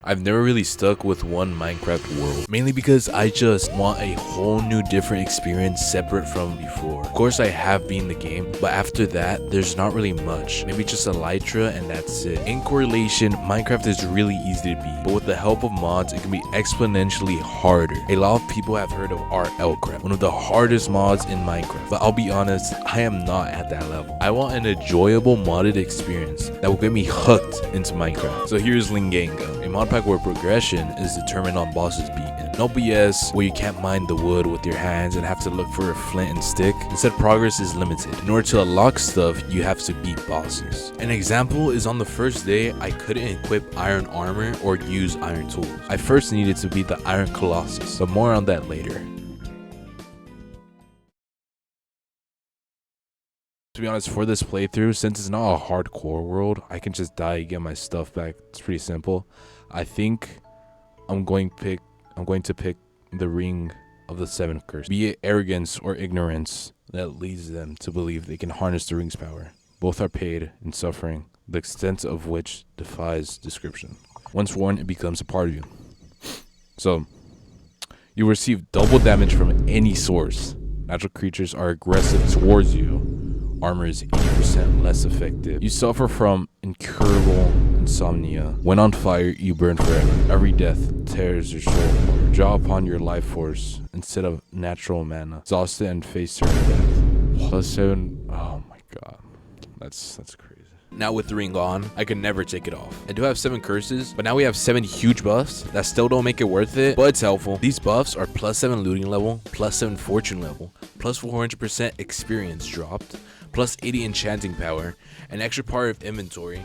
I've never really stuck with one Minecraft world, mainly because I just want a whole new different experience separate from before. Of course I have beaten the game, but after that there's not really much, maybe just Elytra and that's it. In correlation, Minecraft is really easy to beat, but with the help of mods it can be exponentially harder. A lot of people have heard of RLCraft, one of the hardest mods in Minecraft, but I'll be honest, I am not at that level. I want an enjoyable modded experience that will get me hooked into Minecraft. So here's Lingango, a mod pack where progression is determined on bosses beaten. No BS where you can't mine the wood with your hands and have to look for a flint and stick. Instead, progress is limited. In order to unlock stuff, you have to beat bosses. An example is on the first day, I couldn't equip iron armor or use iron tools. I first needed to beat the Iron Colossus, but more on that later. To be honest, for this playthrough, since it's not a hardcore world, I can just die and get my stuff back. It's pretty simple. I think I'm going to pick the Ring of the Seven Curse. Be it arrogance or ignorance that leads them to believe they can harness the ring's power. Both are paid in suffering, the extent of which defies description. Once worn, it becomes a part of you. So, you receive double damage from any source. Natural creatures are aggressive towards you. Armor is 80% less effective. You suffer from incurable insomnia. When on fire, you burn forever. Every death tears your soul apart. Draw upon your life force instead of natural mana. Exhausted and face certain death. Plus 7. Oh my god. That's crazy. Now with the ring on, I could never take it off. I do have 7 curses, but now we have 7 huge buffs that still don't make it worth it, but it's helpful. These buffs are plus 7 looting level, plus 7 fortune level, plus 400% experience dropped, plus 80 enchanting power, an extra part of inventory,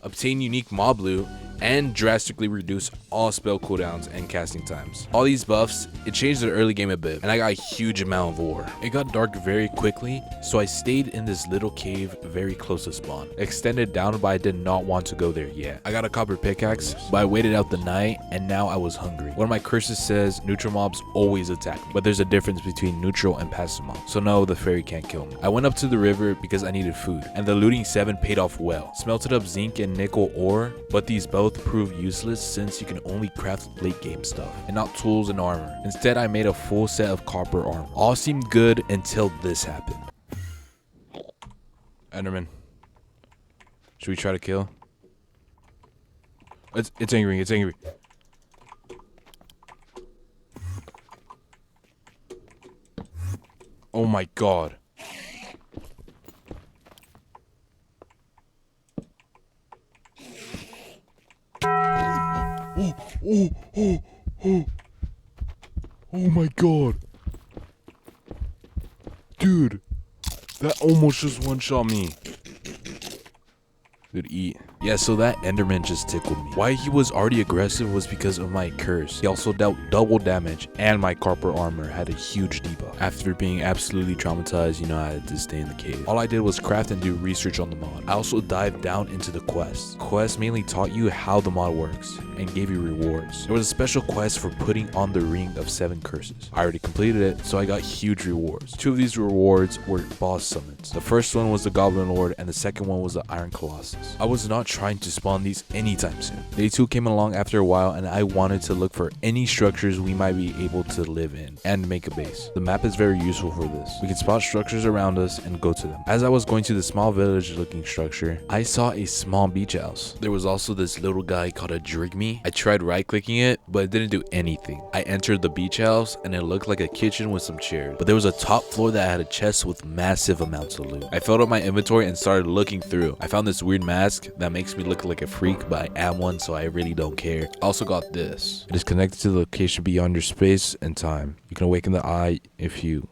obtain unique mob loot, and drastically reduce all spell cooldowns and casting times. All these buffs, it changed the early game a bit, and I got a huge amount of ore. It got dark very quickly, so I stayed in this little cave very close to spawn. Extended down, but I did not want to go there yet. I got a copper pickaxe, but I waited out the night, and now I was hungry. One of my curses says neutral mobs always attack me, but there's a difference between neutral and passive mobs, so no, the fairy can't kill me. I went up to the river because I needed food, and the looting 7 paid off well. Smelted up zinc and nickel ore, but these both prove useless since you can only craft late game stuff and not tools and armor. Instead, I made a full set of copper armor. All seemed good until this happened. Enderman. Should we try to kill? It's angry, it's angry. Oh my god. Oh my god. Dude, that almost just one-shot me. Dude, eat. Yeah, so that Enderman just tickled me. Why he was already aggressive was because of my curse. He also dealt double damage, and my copper armor had a huge debuff. After being absolutely traumatized, you know, I had to stay in the cave. All I did was craft and do research on the mod. I also dived down into the quest. Quests mainly taught you how the mod works and gave you rewards. There was a special quest for putting on the Ring of 7 Curses. I already completed it, so I got huge rewards. 2 of these rewards were boss summons. The first one was the Goblin Lord, and the second one was the Iron Colossus. I was not trying to spawn these anytime soon. Day 2 came along after a while, and I wanted to look for any structures we might be able to live in and make a base. The map is very useful for this. We can spot structures around us and go to them. As I was going to the small village looking structure, I saw a small beach house. There was also this little guy called a Drigme. I tried right clicking it, but it didn't do anything. I entered the beach house and it looked like a kitchen with some chairs, but there was a top floor that had a chest with massive amounts of loot. I filled up my inventory and started looking through. I found this weird mask that makes me look like a freak, but I am one, so I really don't care. I also got this. It is connected to the location beyond your space and time. You can awaken the eye if you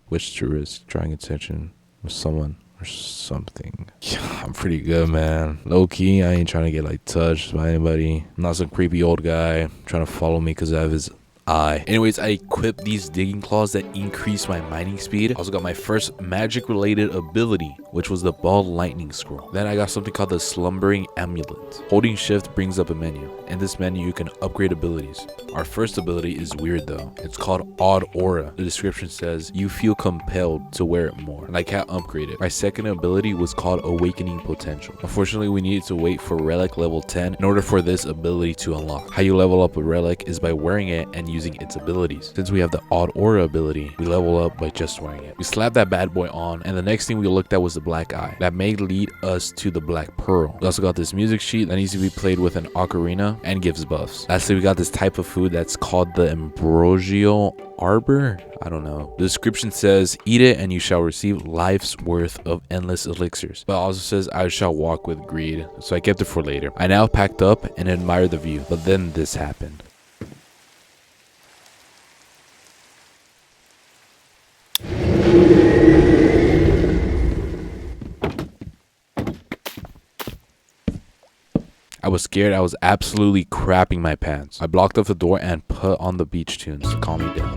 wish to risk drawing attention with someone or something. Yeah, I'm pretty good, man. Low key, I ain't trying to get like touched by anybody. I'm not some creepy old guy trying to follow me because I have his eye. Anyways, I equipped these digging claws that increase my mining speed. I also got my first magic related ability, which was the ball lightning scroll. Then I got something called the slumbering amulet. Holding shift brings up a menu. In this menu, you can upgrade abilities. Our first ability is weird though. It's called Odd Aura. The description says you feel compelled to wear it more, and I can't upgrade it. My second ability was called Awakening Potential. Unfortunately, we needed to wait for relic level 10 in order for this ability to unlock. How you level up a relic is by wearing it and using its abilities. Since we have the Odd Aura ability, we level up by just wearing it. We slapped that bad boy on, and the next thing we looked at was the black eye. That may lead us to the black pearl. We also got this music sheet that needs to be played with an ocarina and gives buffs. Lastly, we got this type of food that's called the Ambrosial Arbor. I don't know. The description says, eat it and you shall receive life's worth of endless elixirs. But it also says, I shall walk with greed. So I kept it for later. I now packed up and admired the view. But then this happened. I was scared. I was absolutely crapping my pants. I blocked off the door and put on the beach tunes to calm me down.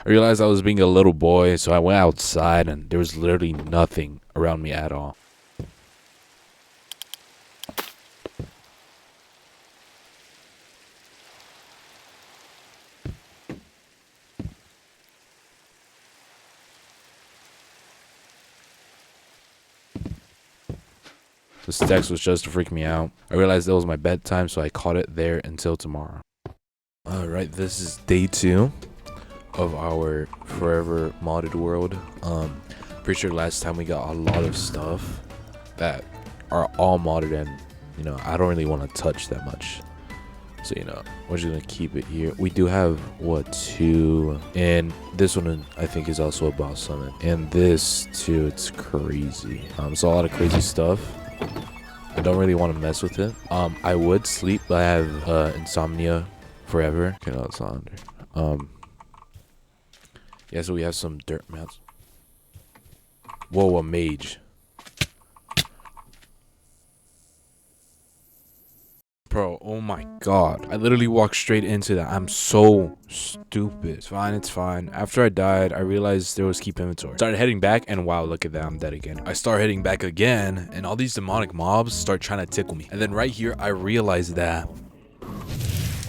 I realized I was being a little boy, so I went outside and there was literally nothing around me at all. This text was just to freak me out. I realized it was my bedtime, so I caught it there until tomorrow. Alright, this is day 2 of our forever modded world. Pretty sure last time we got a lot of stuff that are all modded, and you know, I don't really want to touch that much. So you know, we're just gonna keep it here. We do have 2, and this one I think is also a boss summon, and this too. It's crazy. So a lot of crazy stuff. I don't really want to mess with it. I would sleep, but I have insomnia forever. Okay, no, it's not under. Yeah, so we have some dirt mats. Whoa, a mage. Bro, oh my god. I literally walked straight into that. I'm so stupid. It's fine, it's fine. After I died, I realized there was keep inventory. Started heading back, and wow, look at that, I'm dead again. I start heading back again, and all these demonic mobs start trying to tickle me. And then right here, I realized that.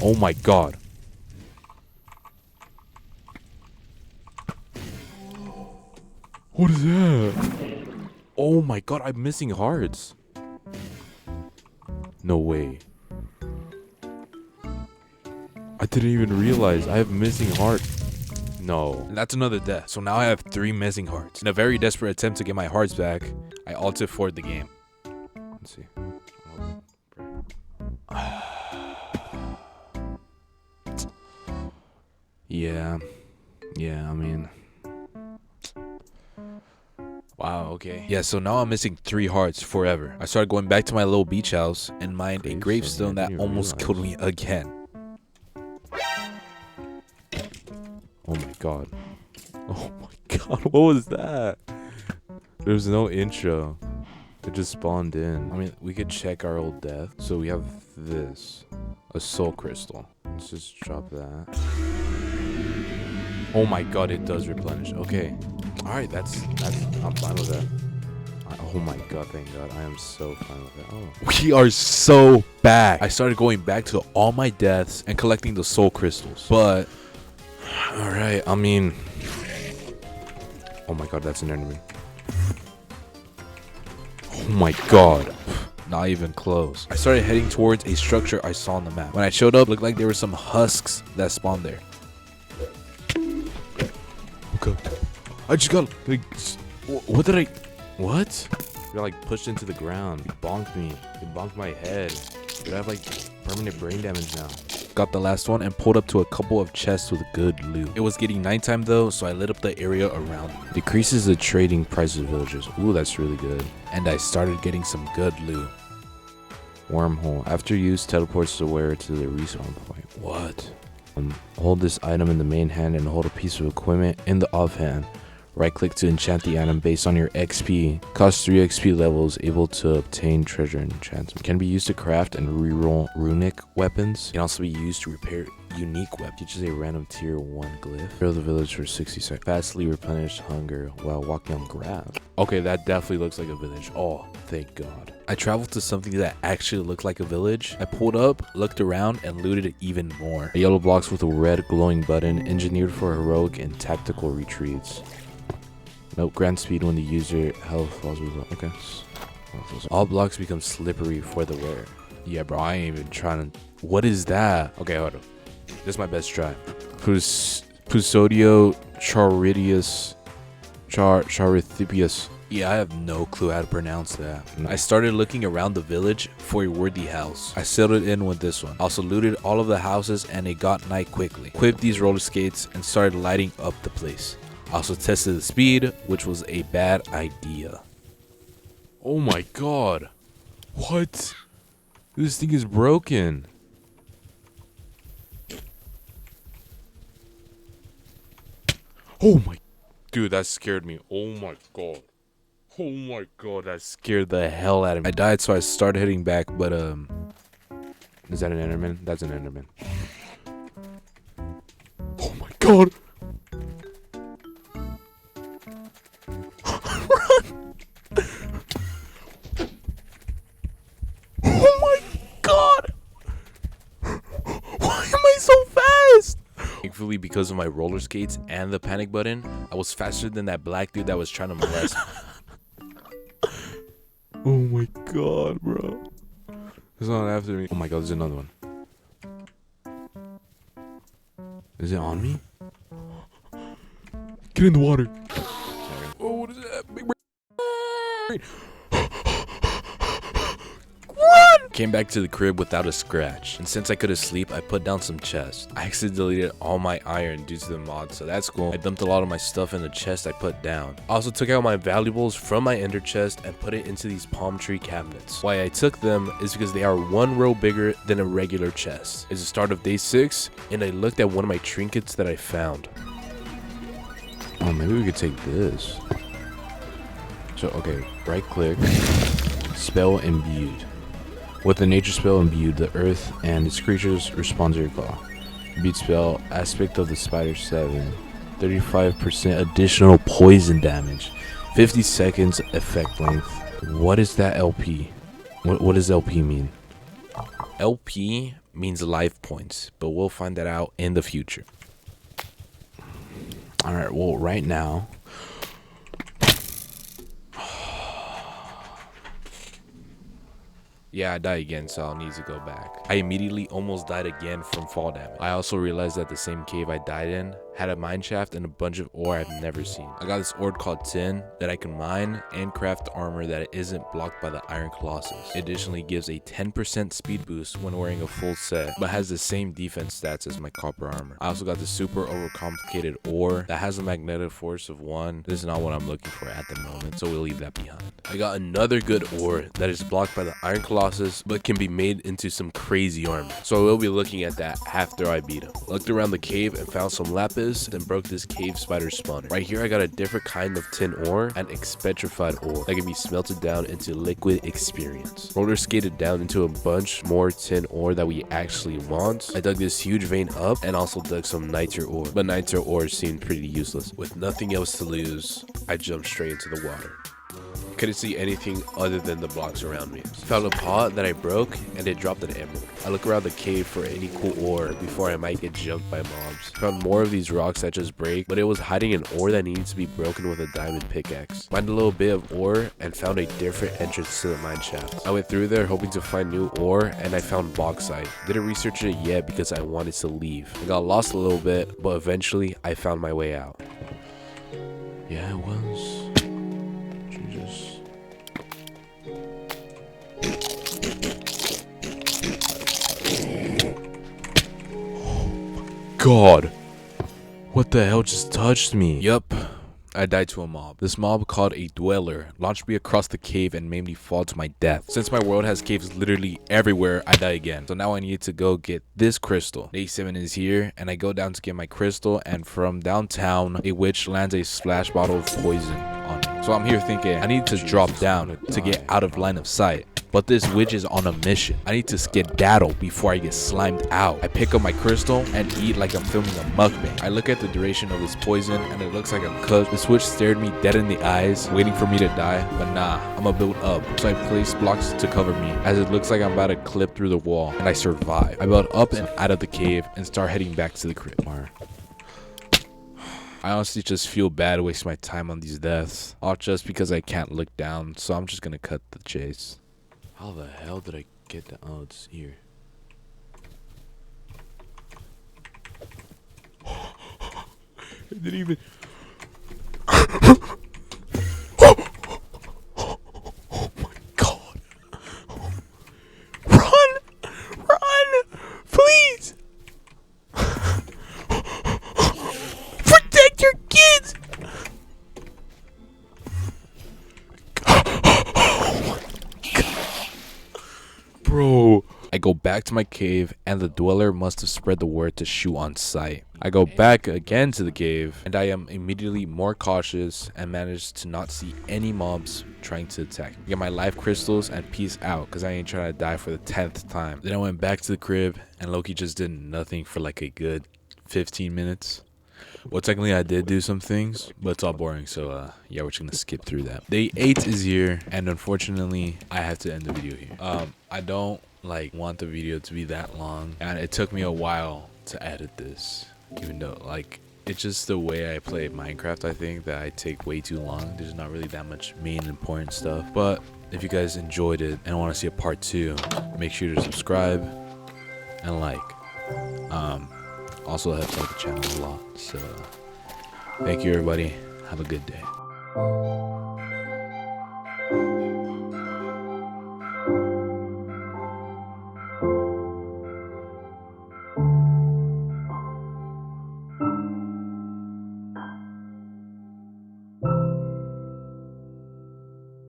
Oh my god. What is that? Oh my god, I'm missing hearts. No way. I didn't even realize I have missing heart. No. And that's another death. So now I have 3 missing hearts. In a very desperate attempt to get my hearts back, I alted for the game. Let's see. Yeah. Yeah, I mean. Wow, okay. Yeah, so now I'm missing 3 hearts forever. I started going back to my little beach house and mined a gravestone that almost killed me again. Oh my god. Oh my god, what was that? There's no intro. It just spawned in. I mean, we could check our old death. So we have this. A soul crystal. Let's just drop that. Oh my god, it does replenish. Okay. Alright, that's I'm fine with that. Oh my god, thank god. I am so fine with that. Oh. We are so back. I started going back to all my deaths and collecting the soul crystals. But alright, I mean, oh my god, that's an enemy. Oh my god. Not even close. I started heading towards a structure I saw on the map. When I showed up, it looked like there were some husks that spawned there. Okay. I just got like, what did I, what? I got like pushed into the ground. It bonked me. It bonked my head. Dude, I have like permanent brain damage now. Got the last one and pulled up to a couple of chests with good loot. It was getting nighttime though, so I lit up the area around me. Decreases the trading price of villagers. Ooh, that's really good. And I started getting some good loot. Wormhole. After use, teleports the wearer to the respawn point. What? Hold this item in the main hand and hold a piece of equipment in the offhand. Right click to enchant the item based on your XP. Costs 3 XP levels, able to obtain treasure enchantment. Can be used to craft and reroll runic weapons. Can also be used to repair unique weapon. Teaches a random tier 1 glyph. Fill the village for 60 seconds. Fastly replenish hunger while walking on grass. Okay, that definitely looks like a village. Oh, thank God. I traveled to something that actually looked like a village. I pulled up, looked around, and looted it even more. Yellow blocks with a red glowing button, engineered for heroic and tactical retreats. Nope, grant speed when the user health falls below. Okay. All blocks become slippery for the wearer. Yeah, bro, I ain't even trying to... What is that? Okay, hold on. This is my best try. Pusodio Charithipius. Yeah, I have no clue how to pronounce that. I started looking around the village for a worthy house. I settled in with this one. Also looted all of the houses and it got night quickly. Equipped these roller skates and started lighting up the place. Also tested the speed, which was a bad idea. Oh my God. What? This thing is broken. Oh my... Dude, that scared me. Oh my God. Oh my God, that scared the hell out of me. I died, so I started heading back, but, is that an Enderman? That's an Enderman. Oh my God. Run! Oh my God! Why am I so fast? Thankfully, because of my roller skates and the panic button, I was faster than that black dude that was trying to molest me. Oh my God, bro. It's not after me. Oh my God, there's another one. Is it on me? Get in the water. Oh, what is that? Big brain. Run! Came back to the crib without a scratch. And since I couldn't sleep, I put down some chests. I accidentally deleted all my iron due to the mod, so that's cool. I dumped a lot of my stuff in the chest I put down. I also took out my valuables from my ender chest and put it into these palm tree cabinets. Why I took them is because they are 1 row bigger than a regular chest. It's the start of day 6, and I looked at one of my trinkets that I found. Oh, maybe we could take this. So, okay, right click, spell imbued. With the nature spell imbued, the earth and its creatures respond to your call. Imbued spell, aspect of the spider 7, 35% additional poison damage, 50 seconds effect length. What is that LP? What does LP mean? LP means life points, but we'll find that out in the future. Alright, well, right now... Yeah, I died again, so I'll need to go back. I immediately almost died again from fall damage. I also realized that the same cave I died in had a mine shaft and a bunch of ore I've never seen. I got this ore called tin that I can mine and craft armor that isn't blocked by the Iron Colossus. It additionally gives a 10% speed boost when wearing a full set, but has the same defense stats as my copper armor. I also got the super overcomplicated ore that has a magnetic force of 1. This is not what I'm looking for at the moment, so we'll leave that behind. I got another good ore that is blocked by the Iron Colossus, but can be made into some crazy armor. So I will be looking at that after I beat him. Looked around the cave and found some lapis, then broke this cave spider spawner. Right here I got a different kind of tin ore and expetrified ore that can be smelted down into liquid experience. Roller skated down into a bunch more tin ore that we actually want. I dug this huge vein up and also dug some niter ore, but niter ore seemed pretty useless. With nothing else to lose, I jumped straight into the water. Couldn't see anything other than the blocks around me. Found a pot that I broke and it dropped an emerald. I look around the cave for any cool ore before I might get jumped by mobs. Found more of these rocks that just break, but it was hiding an ore that needs to be broken with a diamond pickaxe. Find a little bit of ore and found a different entrance to the mine shaft. I went through there hoping to find new ore and I found bauxite. Didn't research it yet because I wanted to leave. I got lost a little bit, but eventually I found my way out. Yeah, it was. Jesus. God, what the hell just touched me? Yup, I died to a mob. This mob called a dweller launched me across the cave and made me fall to my death. Since my world has caves literally everywhere, I die again. So now I need to go get this crystal. Day 7 is here, and I go down to get my crystal, and from downtown, a witch lands a splash bottle of poison on me. So I'm here thinking I need to drop down to get out of line of sight. But this witch is on a mission. I need to skedaddle before I get slimed out. I pick up my crystal and eat like I'm filming a mukbang. I look at the duration of this poison and it looks like I'm cooked. This witch stared me dead in the eyes, waiting for me to die. But nah, I'ma build up. So I place blocks to cover me, as it looks like I'm about to clip through the wall, and I survive. I build up and out of the cave and start heading back to the crib. I honestly just feel bad wasting my time on these deaths, all just because I can't look down, so I'm just gonna cut the chase. How the hell did I get that? Oh, it's here. I didn't even. Oh my god. Run! Run! Please! Protect your kids! Bro. I go back to my cave, and the dweller must have spread the word to shoot on sight. I go back again to the cave, and I am immediately more cautious and manage to not see any mobs trying to attack me. Get my life crystals and peace out, because I ain't trying to die for the 10th time. Then I went back to the crib, and Loki just did nothing for like a good 15 minutes. Well, technically I did do some things, but it's all boring, so yeah, we're just gonna skip through that. Day 8 is here, and unfortunately I have to end the video here. I don't like want the video to be that long, and it took me a while to edit this, even though like it's just the way I play Minecraft. I think that I take way too long. There's not really that much main important stuff, but if you guys enjoyed it and want to see a part 2, make sure to subscribe and like. Also helps out the channel a lot. So thank you everybody, have a good day.